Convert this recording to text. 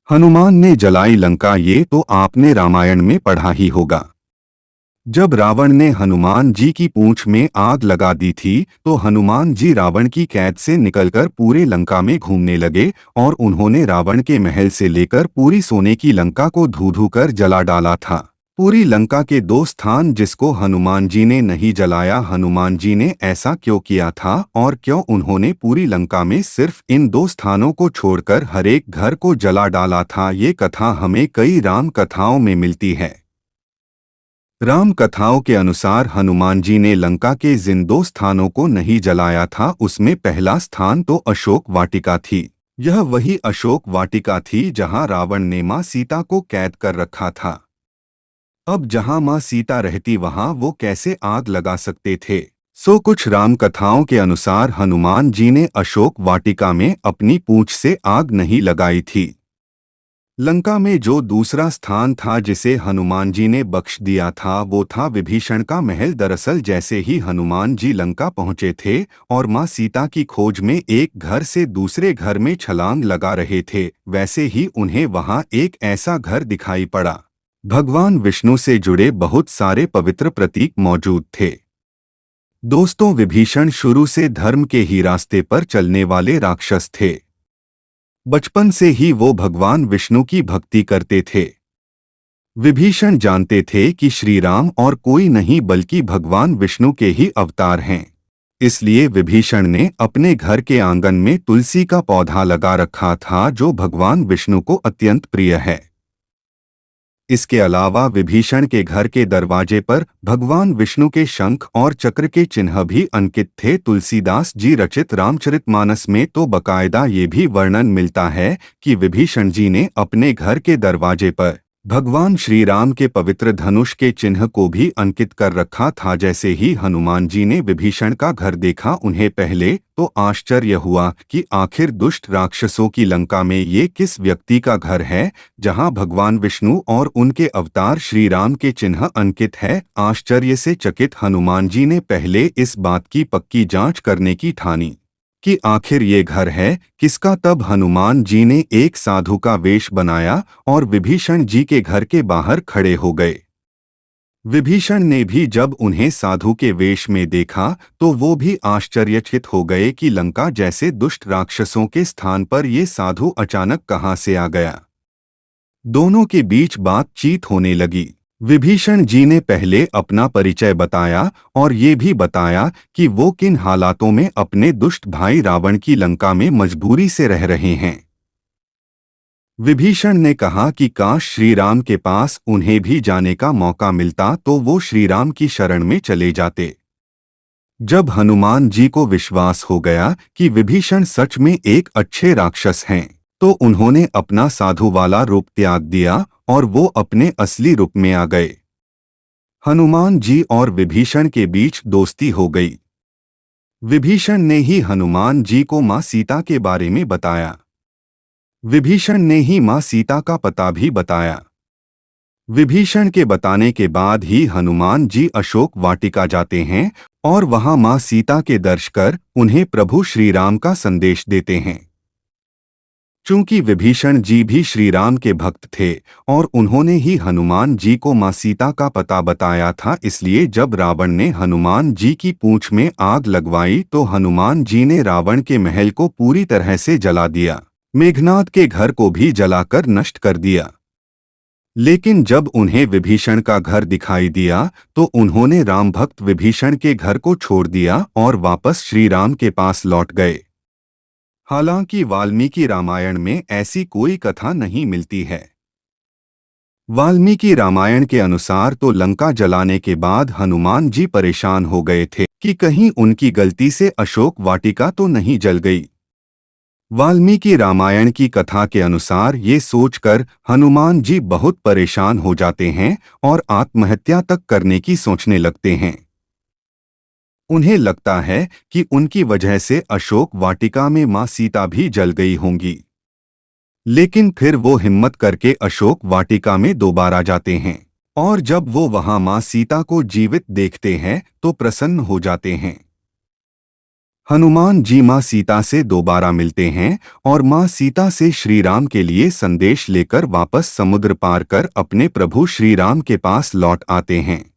हनुमान ने जलाई लंका, ये तो आपने रामायण में पढ़ा ही होगा। जब रावण ने हनुमान जी की पूंछ में आग लगा दी थी तो हनुमान जी रावण की कैद से निकलकर पूरे लंका में घूमने लगे और उन्होंने रावण के महल से लेकर पूरी सोने की लंका को धू धू कर जला डाला था। पूरी लंका के दो स्थान जिसको हनुमान जी ने नहीं जलाया, हनुमान जी ने ऐसा क्यों किया था और क्यों उन्होंने पूरी लंका में सिर्फ इन दो स्थानों को छोड़कर हर एक घर को जला डाला था, ये कथा हमें कई राम कथाओं में मिलती है। राम कथाओं के अनुसार हनुमान जी ने लंका के जिन दो स्थानों को नहीं जलाया था उसमें पहला स्थान तो अशोक वाटिका थी। यह वही अशोक वाटिका थी जहां रावण ने मां सीता को कैद कर रखा था। अब जहां मां सीता रहती वहां वो कैसे आग लगा सकते थे? कुछ राम कथाओं के अनुसार हनुमान जी ने अशोक वाटिका में अपनी पूंछ से आग नहीं लगाई थी। लंका में जो दूसरा स्थान था जिसे हनुमान जी ने बख्श दिया था वो था विभीषण का महल। दरअसल जैसे ही हनुमान जी लंका पहुंचे थे और मां सीता की खोज में एक घर से दूसरे घर में छलांग लगा रहे थे, वैसे ही उन्हें वहां एक ऐसा घर दिखाई पड़ा। भगवान विष्णु से जुड़े बहुत सारे पवित्र प्रतीक मौजूद थे। दोस्तों, विभीषण शुरू से धर्म के ही रास्ते पर चलने वाले राक्षस थे। बचपन से ही वो भगवान विष्णु की भक्ति करते थे। विभीषण जानते थे कि श्री राम और कोई नहीं बल्कि भगवान विष्णु के ही अवतार हैं। इसलिए विभीषण ने अपने घर के आंगन में तुलसी का पौधा लगा रखा था जो भगवान विष्णु को अत्यंत प्रिय है। इसके अलावा विभीषण के घर के दरवाजे पर भगवान विष्णु के शंख और चक्र के चिन्ह भी अंकित थे। तुलसीदास जी रचित रामचरितमानस में तो बकायदा ये भी वर्णन मिलता है कि विभीषण जी ने अपने घर के दरवाजे पर भगवान श्री राम के पवित्र धनुष के चिन्ह को भी अंकित कर रखा था। जैसे ही हनुमान जी ने विभीषण का घर देखा उन्हें पहले तो आश्चर्य हुआ कि आखिर दुष्ट राक्षसों की लंका में ये किस व्यक्ति का घर है जहां भगवान विष्णु और उनके अवतार श्री राम के चिन्ह अंकित है। आश्चर्य से चकित हनुमान जी ने पहले इस बात की पक्की जांच करने की ठानी कि आखिर ये घर है किसका। तब हनुमान जी ने एक साधु का वेश बनाया और विभीषण जी के घर के बाहर खड़े हो गए। विभीषण ने भी जब उन्हें साधु के वेश में देखा तो वो भी आश्चर्यचकित हो गए कि लंका जैसे दुष्ट राक्षसों के स्थान पर ये साधु अचानक कहां से आ गया। दोनों के बीच बातचीत होने लगी। विभीषण जी ने पहले अपना परिचय बताया और ये भी बताया कि वो किन हालातों में अपने दुष्ट भाई रावण की लंका में मजबूरी से रह रहे हैं। विभीषण ने कहा कि काश श्री राम के पास उन्हें भी जाने का मौका मिलता तो वो श्री राम की शरण में चले जाते। जब हनुमान जी को विश्वास हो गया कि विभीषण सच में एक अच्छे राक्षस हैं, तो उन्होंने अपना साधु वाला रूप त्याग दिया और वो अपने असली रूप में आ गए। हनुमान जी और विभीषण के बीच दोस्ती हो गई। विभीषण ने ही हनुमान जी को मां सीता के बारे में बताया। विभीषण ने ही मां सीता का पता भी बताया। विभीषण के बताने के बाद ही हनुमान जी अशोक वाटिका जाते हैं और वहां मां सीता के दर्शन कर उन्हें प्रभु श्री राम का संदेश देते हैं। चूंकि विभीषण जी भी श्री राम के भक्त थे और उन्होंने ही हनुमान जी को मां सीता का पता बताया था, इसलिए जब रावण ने हनुमान जी की पूंछ में आग लगवाई तो हनुमान जी ने रावण के महल को पूरी तरह से जला दिया, मेघनाद के घर को भी जलाकर नष्ट कर दिया। लेकिन जब उन्हें विभीषण का घर दिखाई दिया तो उन्होंने राम भक्त विभीषण के घर को छोड़ दिया और वापस श्री राम के पास लौट गए। हालांकि वाल्मीकि रामायण में ऐसी कोई कथा नहीं मिलती है। वाल्मीकि रामायण के अनुसार तो लंका जलाने के बाद हनुमान जी परेशान हो गए थे कि कहीं उनकी गलती से अशोक वाटिका तो नहीं जल गई। वाल्मीकि रामायण की कथा के अनुसार ये सोचकर हनुमान जी बहुत परेशान हो जाते हैं और आत्महत्या तक करने की सोचने लगते हैं। उन्हें लगता है कि उनकी वजह से अशोक वाटिका में मां सीता भी जल गई होंगी। लेकिन फिर वो हिम्मत करके अशोक वाटिका में दोबारा जाते हैं और जब वो वहां मां सीता को जीवित देखते हैं तो प्रसन्न हो जाते हैं। हनुमान जी माँ सीता से दोबारा मिलते हैं और माँ सीता से श्री राम के लिए संदेश लेकर वापस समुद्र पार कर अपने प्रभु श्री राम के पास लौट आते हैं।